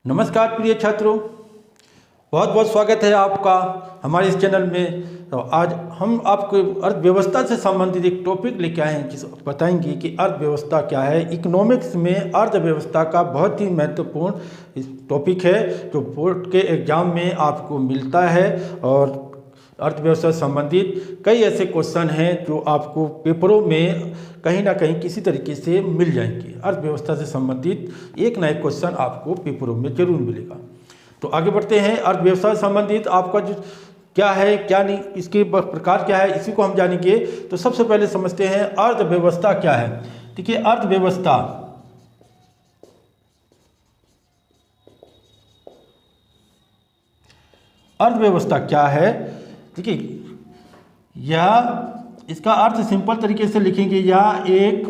नमस्कार प्रिय छात्रों, बहुत बहुत स्वागत है आपका हमारे इस चैनल में। तो आज हम आपको अर्थव्यवस्था से संबंधित एक टॉपिक लेके आए हैं जिस बताएंगे कि अर्थव्यवस्था क्या है। इकोनॉमिक्स में अर्थव्यवस्था का बहुत ही महत्वपूर्ण टॉपिक है जो बोर्ड के एग्जाम में आपको मिलता है। और अर्थव्यवस्था से संबंधित कई ऐसे क्वेश्चन हैं जो आपको पेपरों में कहीं ना कहीं किसी तरीके से मिल जाएंगे। अर्थव्यवस्था से संबंधित एक ना एक क्वेश्चन आपको पेपरों में जरूर मिलेगा। तो आगे बढ़ते हैं। अर्थव्यवस्था से संबंधित आपका जो क्या है क्या नहीं, इसके प्रकार क्या है, इसी को हम जानेंगे। तो सबसे पहले समझते हैं अर्थव्यवस्था क्या है। देखिए, अर्थव्यवस्था क्या है। देखिए, यह इसका अर्थ सिंपल तरीके से लिखेंगे, यह एक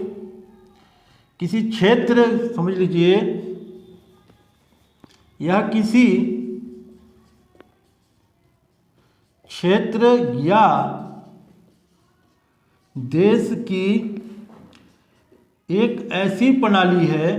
किसी क्षेत्र, समझ लीजिए, यह किसी क्षेत्र या देश की एक ऐसी प्रणाली है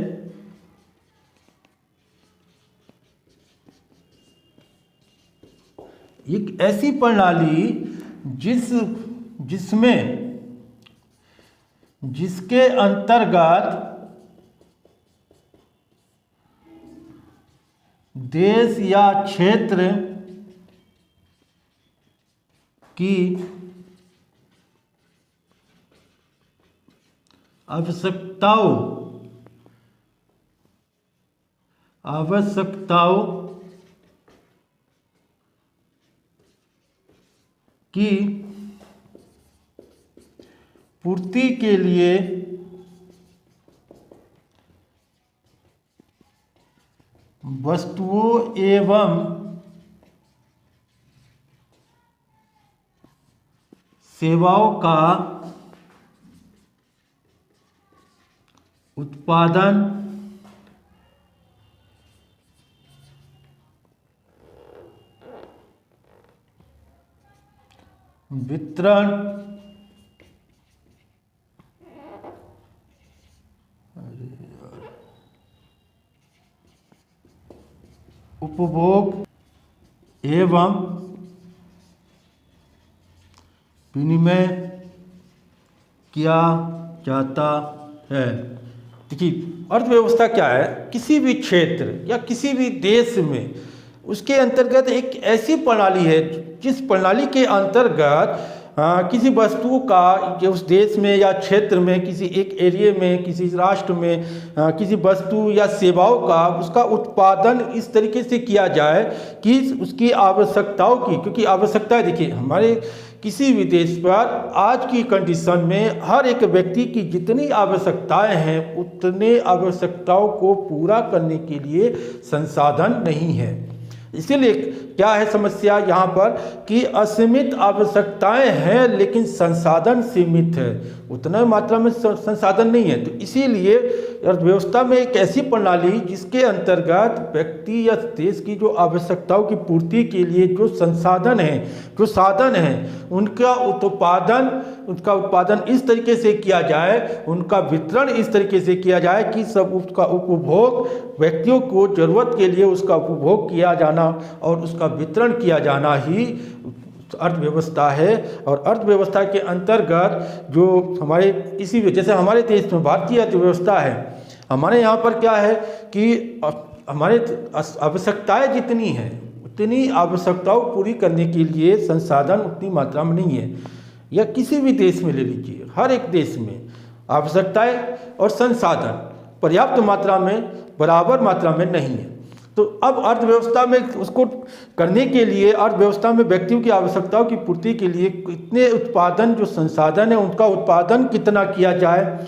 जिसके अंतर्गत देश या क्षेत्र की आवश्यकताओं की पूर्ति के लिए वस्तुओं एवं सेवाओं का उत्पादन, वितरण, उपभोग एवं विनिमय किया जाता है। देखिए, अर्थव्यवस्था क्या है, किसी भी क्षेत्र या किसी भी देश में उसके अंतर्गत एक ऐसी प्रणाली है जिस प्रणाली के अंतर्गत किसी वस्तु का उस देश में या क्षेत्र में, किसी एक एरिया में, किसी राष्ट्र में किसी वस्तु या सेवाओं का उसका उत्पादन इस तरीके से किया जाए कि उसकी आवश्यकताओं की, क्योंकि आवश्यकताएं, देखिए, हमारे किसी भी देश पर आज की कंडीशन में हर एक व्यक्ति की जितनी आवश्यकताएं हैं उतने आवश्यकताओं को पूरा करने के लिए संसाधन नहीं है। इसीलिए क्या है समस्या यहाँ पर कि असीमित आवश्यकताएं हैं लेकिन संसाधन सीमित है, उतना मात्रा में संसाधन नहीं है। तो इसीलिए अर्थव्यवस्था में एक ऐसी प्रणाली जिसके अंतर्गत व्यक्ति या देश की जो आवश्यकताओं की पूर्ति के लिए जो संसाधन हैं, जो साधन हैं, उनका उत्पादन इस तरीके से किया जाए, उनका वितरण इस तरीके से किया जाए कि सब उसका उपभोग, व्यक्तियों को जरूरत के लिए उसका उपभोग किया जाना और उसका वितरण किया जाना ही अर्थव्यवस्था है। और अर्थव्यवस्था के अंतर्गत जो हमारे किसी भी, जैसे हमारे देश में भारतीय अर्थव्यवस्था है, हमारे यहाँ पर क्या है कि हमारे आवश्यकताएं जितनी हैं उतनी आवश्यकताओं पूरी करने के लिए संसाधन उतनी मात्रा में नहीं है। या किसी भी देश में ले लीजिए, हर एक देश में आवश्यकताएं और संसाधन पर्याप्त मात्रा में, बराबर मात्रा में नहीं है। तो अब अर्थव्यवस्था में उसको करने के लिए, अर्थव्यवस्था में व्यक्तियों की आवश्यकताओं की पूर्ति के लिए इतने उत्पादन, जो संसाधन है उनका उत्पादन कितना किया जाए,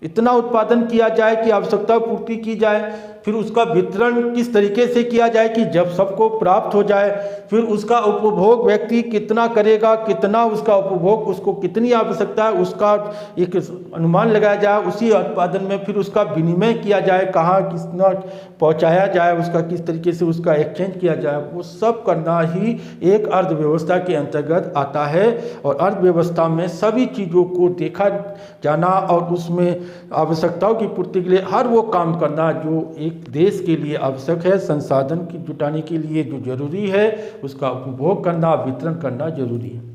इतना उत्पादन किया जाए कि आवश्यकता पूर्ति की जाए, फिर उसका वितरण किस तरीके से किया जाए कि जब सबको प्राप्त हो जाए, फिर उसका उपभोग व्यक्ति कितना करेगा, कितना उसका उपभोग, उसको कितनी आवश्यकता है, उसका एक अनुमान लगाया जाए, उसी उत्पादन में फिर उसका विनिमय किया जाए, कहाँ कितना पहुंचाया जाए, उसका किस तरीके से उसका एक्सचेंज किया जाए, वो सब करना ही एक अर्थव्यवस्था के अंतर्गत आता है। और अर्थव्यवस्था में सभी चीज़ों को देखा जाना और उसमें आवश्यकताओं की पूर्ति के लिए हर वो काम करना जो एक एक देश के लिए आवश्यक है। संसाधन की जुटाने के लिए जो जरूरी है उसका उपभोग करना, वितरण करना जरूरी है।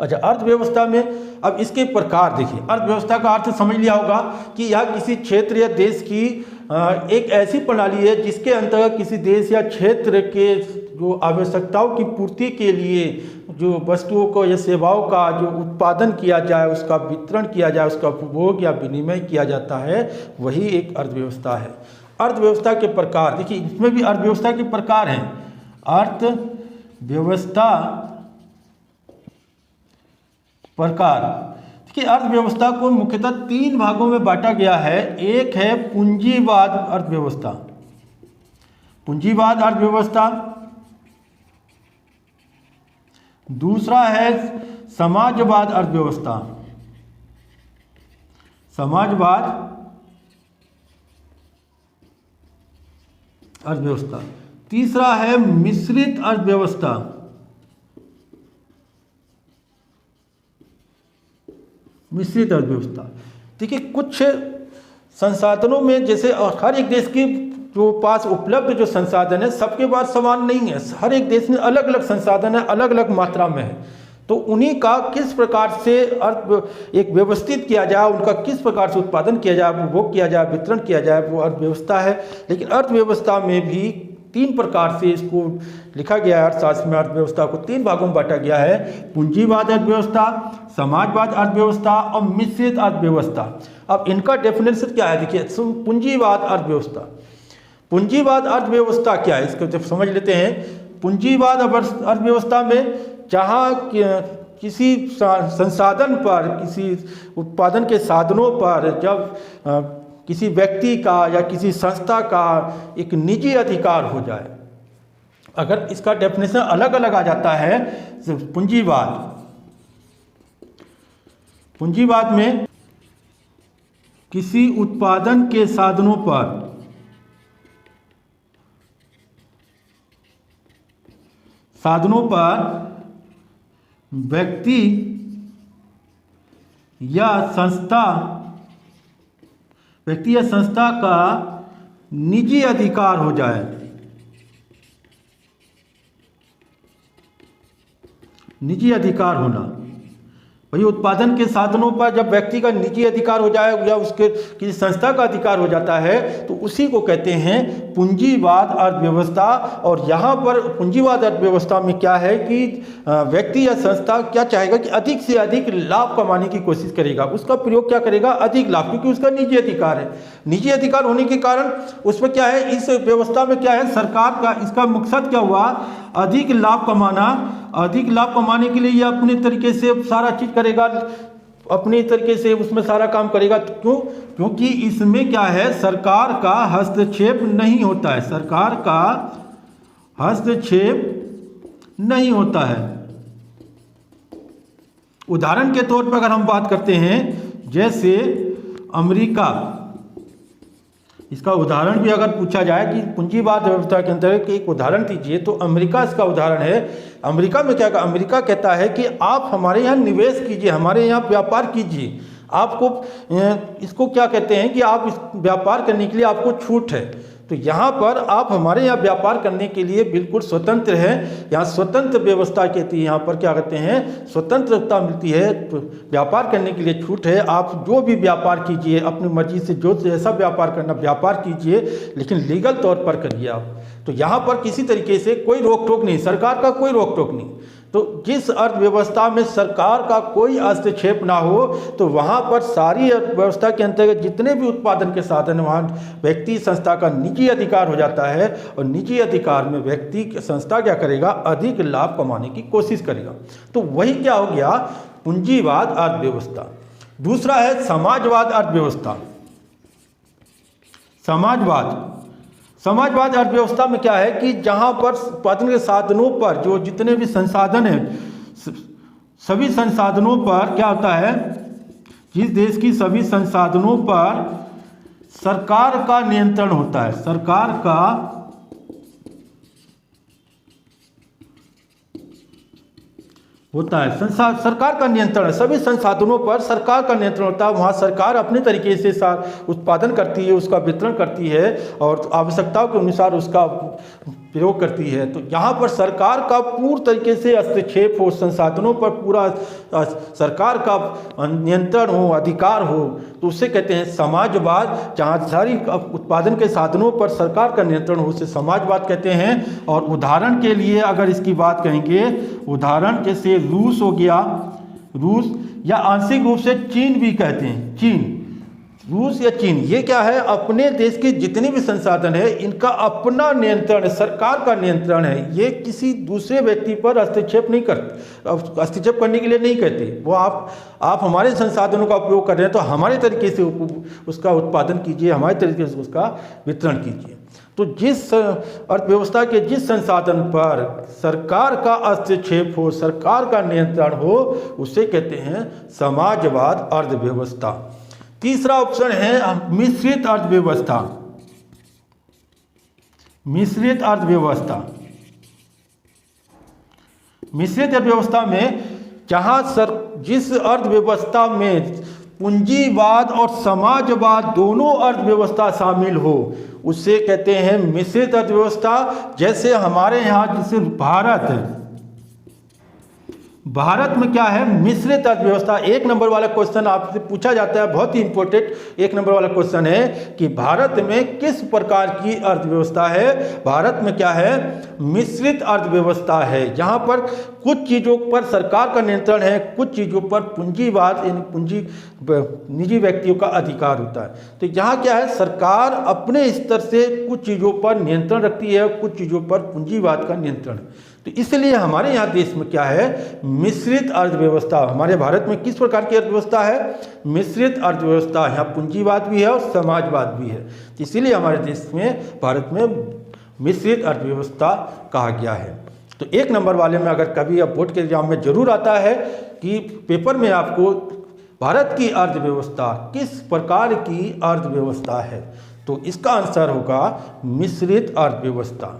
अच्छा, अर्थव्यवस्था में अब इसके प्रकार देखिए। अर्थव्यवस्था का अर्थ समझ लिया होगा कि यह किसी क्षेत्र या देश की एक ऐसी प्रणाली है जिसके अंतर्गत किसी देश या क्षेत्र के जो आवश्यकताओं की पूर्ति के लिए जो वस्तुओं को या सेवाओं का जो उत्पादन किया जाए, उसका वितरण किया जाए, उसका उपभोग या विनिमय किया जाता है, वही एक अर्थव्यवस्था है। अर्थव्यवस्था के प्रकार देखिए, इसमें भी अर्थव्यवस्था के प्रकार हैं। अर्थव्यवस्था प्रकार देखिए, अर्थव्यवस्था को मुख्यतः 3 भागों में बांटा गया है। एक है पूंजीवाद अर्थव्यवस्था, पूंजीवाद अर्थव्यवस्था। दूसरा है समाजवाद अर्थव्यवस्था, समाजवाद अर्थव्यवस्था। तीसरा है मिश्रित अर्थव्यवस्था, मिश्रित अर्थव्यवस्था। देखिए, कुछ संसाधनों में जैसे हर एक देश की जो पास उपलब्ध जो संसाधन है सबके पास समान नहीं है। हर एक देश में अलग अलग संसाधन है, अलग अलग मात्रा में है। तो उन्हीं का किस प्रकार से एक व्यवस्थित किया जाए, उनका किस प्रकार से उत्पादन किया जाए, उपभोग किया जाए, वितरण किया जाए, वो अर्थव्यवस्था है। लेकिन अर्थव्यवस्था में भी 3 प्रकार से इसको लिखा गया है। अर्थशास्त्र में अर्थव्यवस्था को 3 भागों में बांटा गया है: पूंजीवाद अर्थव्यवस्था, समाजवाद अर्थव्यवस्था और मिश्रित अर्थव्यवस्था। अब इनका डेफिनेशन क्या है देखिए। पूंजीवाद अर्थव्यवस्था, पूंजीवाद अर्थव्यवस्था क्या है इसको जब समझ लेते हैं। पूंजीवाद अर्थव्यवस्था में जहाँ किसी संसाधन पर, किसी उत्पादन के साधनों पर जब किसी व्यक्ति का या किसी संस्था का एक निजी अधिकार हो जाए, अगर इसका डेफिनेशन अलग अलग आ जाता है पूंजीवाद। पूंजीवाद में किसी उत्पादन के साधनों पर व्यक्ति या संस्था का निजी अधिकार हो जाए, निजी अधिकार होना। वही उत्पादन के साधनों पर जब व्यक्ति का निजी अधिकार हो जाए या उसके किसी संस्था का अधिकार हो जाता है तो उसी को कहते हैं पूंजीवाद अर्थव्यवस्था। और यहाँ पर पूंजीवाद अर्थव्यवस्था में क्या है कि व्यक्ति या संस्था क्या चाहेगा कि अधिक से अधिक लाभ कमाने की कोशिश करेगा। उसका प्रयोग क्या करेगा? अधिक लाभ, क्योंकि उसका निजी अधिकार है। निजी अधिकार होने के कारण उसमें क्या है, इस व्यवस्था में क्या है, सरकार का इसका मकसद क्या हुआ? अधिक लाभ कमाना। अधिक लाभ कमाने के लिए ये अपने तरीके से सारा चीज करेगा, अपने तरीके से उसमें सारा काम करेगा। क्यों? क्योंकि इसमें क्या है, सरकार का हस्तक्षेप नहीं होता है, सरकार का हस्तक्षेप नहीं होता है। उदाहरण के तौर पर अगर हम बात करते हैं, जैसे अमेरिका, इसका उदाहरण भी अगर पूछा जाए कि पूंजीवाद व्यवस्था के अंतर्गत एक उदाहरण दीजिए, तो अमेरिका इसका उदाहरण है। अमेरिका में क्या, अमेरिका कहता है कि आप हमारे यहाँ निवेश कीजिए, हमारे यहाँ व्यापार कीजिए। आपको इसको क्या कहते हैं कि आप इस व्यापार करने के लिए आपको छूट है। तो यहाँ पर आप हमारे यहाँ व्यापार करने के लिए बिल्कुल स्वतंत्र हैं। यहाँ स्वतंत्र व्यवस्था कहती है, यहाँ पर क्या कहते हैं, स्वतंत्रता मिलती है, तो व्यापार करने के लिए छूट है। आप जो भी व्यापार कीजिए, अपनी मर्जी से जो जैसा व्यापार करना व्यापार कीजिए, लेकिन लीगल तौर पर करिए आप। तो यहाँ पर किसी तरीके से कोई रोक टोक नहीं, सरकार का कोई रोक टोक नहीं। तो जिस अर्थव्यवस्था में सरकार का कोई हस्तक्षेप ना हो, तो वहाँ पर सारी अर्थव्यवस्था के अंतर्गत जितने भी उत्पादन के साधन, वहाँ व्यक्ति संस्था का निजी अधिकार हो जाता है। और निजी अधिकार में व्यक्ति संस्था क्या करेगा, अधिक लाभ कमाने की कोशिश करेगा। तो वही क्या हो गया, पूंजीवाद अर्थव्यवस्था। दूसरा है समाजवाद अर्थव्यवस्था। समाजवाद अर्थव्यवस्था में क्या है कि जहाँ पर उत्पादन के साधनों पर जो जितने भी संसाधन हैं, सभी संसाधनों पर क्या होता है, जिस देश की सभी संसाधनों पर सरकार का नियंत्रण होता है, सरकार का होता है। सरकार का नियंत्रण है, सभी संसाधनों पर सरकार का नियंत्रण होता है। वहाँ सरकार अपने तरीके से उत्पादन करती है, उसका वितरण करती है और आवश्यकताओं के अनुसार उसका प्रयोग करती है। तो यहाँ पर सरकार का पूर्ण तरीके से हस्तक्षेप हो, संसाधनों पर पूरा सरकार का नियंत्रण हो, अधिकार हो, तो उसे कहते हैं समाजवाद। जहाँ सारी उत्पादन के साधनों पर सरकार का नियंत्रण हो, उसे समाजवाद कहते हैं। और उदाहरण के लिए अगर इसकी बात कहेंगे, उदाहरण जैसे रूस हो गया, रूस या आंशिक रूप से चीन भी कहते हैं, चीन, रूस या चीन, ये क्या है, अपने देश के जितने भी संसाधन है इनका अपना नियंत्रण है, सरकार का नियंत्रण है। ये किसी दूसरे व्यक्ति पर हस्तक्षेप नहीं करते, हस्तक्षेप करने के लिए नहीं कहते। वो आप हमारे संसाधनों का उपयोग कर रहे हैं तो हमारे तरीके से उसका उत्पादन कीजिए, हमारे तरीके से उसका वितरण कीजिए। तो जिस अर्थव्यवस्था के जिस संसाधन पर सरकार का हस्तक्षेप हो, सरकार का नियंत्रण हो, उसे कहते हैं समाजवाद अर्थव्यवस्था। तीसरा ऑप्शन है मिश्रित अर्थव्यवस्था। मिश्रित अर्थव्यवस्था, मिश्रित अर्थव्यवस्था में जहां जिस अर्थव्यवस्था में पूंजीवाद और समाजवाद दोनों अर्थव्यवस्था शामिल हो, उसे कहते हैं मिश्रित अर्थव्यवस्था। जैसे हमारे यहाँ जैसे भारत है, भारत में क्या है, मिश्रित अर्थव्यवस्था। एक नंबर वाला क्वेश्चन आपसे पूछा जाता है, बहुत ही इंपॉर्टेंट एक नंबर वाला क्वेश्चन है कि भारत में किस प्रकार की अर्थव्यवस्था है। भारत में क्या है, मिश्रित अर्थव्यवस्था है, जहां पर कुछ चीज़ों पर सरकार का नियंत्रण है, कुछ चीज़ों पर पूंजीवाद यानी निजी व्यक्तियों का अधिकार होता है। तो यहाँ क्या है, सरकार अपने स्तर से कुछ चीज़ों पर नियंत्रण रखती है, कुछ चीज़ों पर पूंजीवाद का नियंत्रण। तो इसलिए हमारे यहाँ देश में क्या है, मिश्रित अर्थव्यवस्था। हमारे भारत में किस प्रकार की अर्थव्यवस्था है, मिश्रित अर्थव्यवस्था। यहाँ पूंजीवाद भी है और समाजवाद भी है। इसीलिए हमारे देश में, भारत में मिश्रित अर्थव्यवस्था कहा गया है। तो एक नंबर वाले में अगर कभी अब बोर्ड के एग्जाम में जरूर आता है कि पेपर में आपको भारत की अर्थव्यवस्था किस प्रकार की अर्थव्यवस्था है, तो इसका आंसर होगा मिश्रित अर्थव्यवस्था।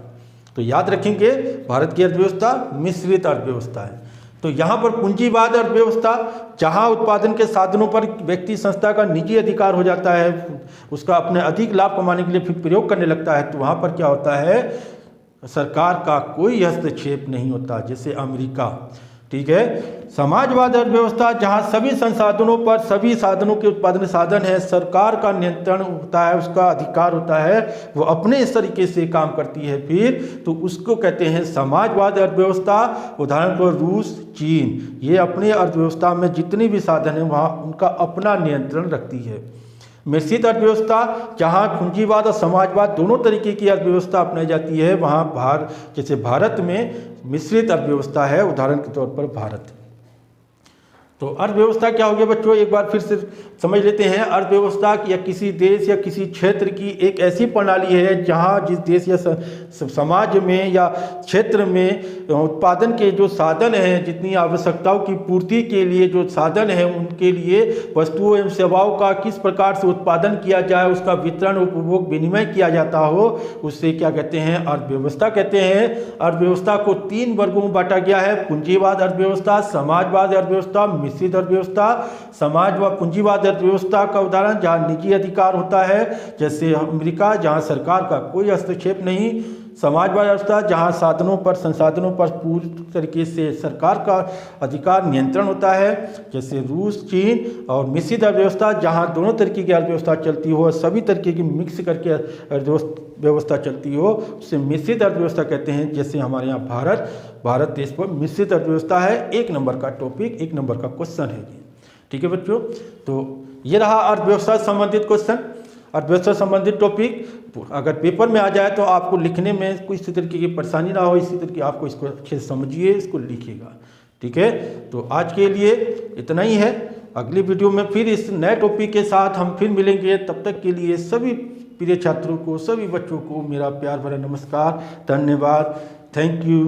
तो याद रखेंगे, भारत की अर्थव्यवस्था मिश्रित अर्थव्यवस्था है। तो यहाँ पर पूंजीवाद अर्थव्यवस्था, जहाँ उत्पादन के साधनों पर व्यक्ति संस्था का निजी अधिकार हो जाता है, उसका अपने अधिक लाभ कमाने के लिए फिर प्रयोग करने लगता है, तो वहाँ पर क्या होता है, सरकार का कोई हस्तक्षेप नहीं होता, जैसे अमेरिका। ठीक है। समाजवाद अर्थव्यवस्था, जहाँ सभी संसाधनों पर, सभी साधनों के उत्पादन साधन है, सरकार का नियंत्रण होता है, उसका अधिकार होता है, वो अपने इस तरीके से काम करती है फिर, तो उसको कहते हैं समाजवाद अर्थव्यवस्था। उदाहरण पर रूस, चीन, ये अपनी अर्थव्यवस्था में जितने भी साधन हैं वहाँ उनका अपना नियंत्रण रखती है। मिश्रित अर्थव्यवस्था, जहाँ पूंजीवाद और समाजवाद दोनों तरीके की अर्थव्यवस्था अपनाई जाती है, वहाँ जैसे भारत में मिश्रित अर्थव्यवस्था है, उदाहरण के तौर पर भारत। तो अर्थव्यवस्था क्या हो गया बच्चों, एक बार फिर से समझ लेते हैं। अर्थव्यवस्था या किसी देश या किसी क्षेत्र की एक ऐसी प्रणाली है जहां जिस देश या समाज में या क्षेत्र में उत्पादन के जो साधन हैं, जितनी आवश्यकताओं की पूर्ति के लिए जो साधन हैं, उनके लिए वस्तुओं एवं सेवाओं का किस प्रकार से उत्पादन किया जाए, उसका वितरण, उपभोग, विनिमय किया जाता हो, उससे क्या कहते हैं, अर्थव्यवस्था कहते हैं। अर्थव्यवस्था को 3 वर्गों में बांटा गया है, पूंजीवाद अर्थव्यवस्था, समाजवाद अर्थव्यवस्था, मिश्रित अर्थव्यवस्था। समाज व पूंजीवाद अर्थव्यवस्था का उदाहरण जहां निजी अधिकार होता है, जैसे अमेरिका, जहां सरकार का कोई हस्तक्षेप नहीं। समाजवाद अर्थव्यवस्था, जहां साधनों पर, संसाधनों पर पूरी तरीके से सरकार का अधिकार, नियंत्रण होता है, जैसे रूस, चीन। और मिश्रित अर्थव्यवस्था, जहां दोनों तरीके की अर्थव्यवस्था चलती हो, सभी तरीके की मिक्स करके अर्थव्यवस्था चलती हो, उसे मिश्रित अर्थव्यवस्था कहते हैं। जैसे हमारे यहाँ भारत देश पर मिश्रित अर्थव्यवस्था है। 1 नंबर का टॉपिक, 1 नंबर का क्वेश्चन है ये। ठीक है बच्चों, तो ये रहा अर्थव्यवस्था संबंधित क्वेश्चन, अर्थव्यवस्था संबंधित टॉपिक। अगर पेपर में आ जाए तो आपको लिखने में कोई इसी तरीके की परेशानी ना हो, इसी तरीके आपको इसको अच्छे से समझिए, इसको लिखिएगा। ठीक है, तो आज के लिए इतना ही है। अगली वीडियो में फिर इस नए टॉपिक के साथ हम फिर मिलेंगे। तब तक के लिए सभी प्रिय छात्रों को, सभी बच्चों को मेरा प्यार भरा नमस्कार, धन्यवाद, थैंक यू।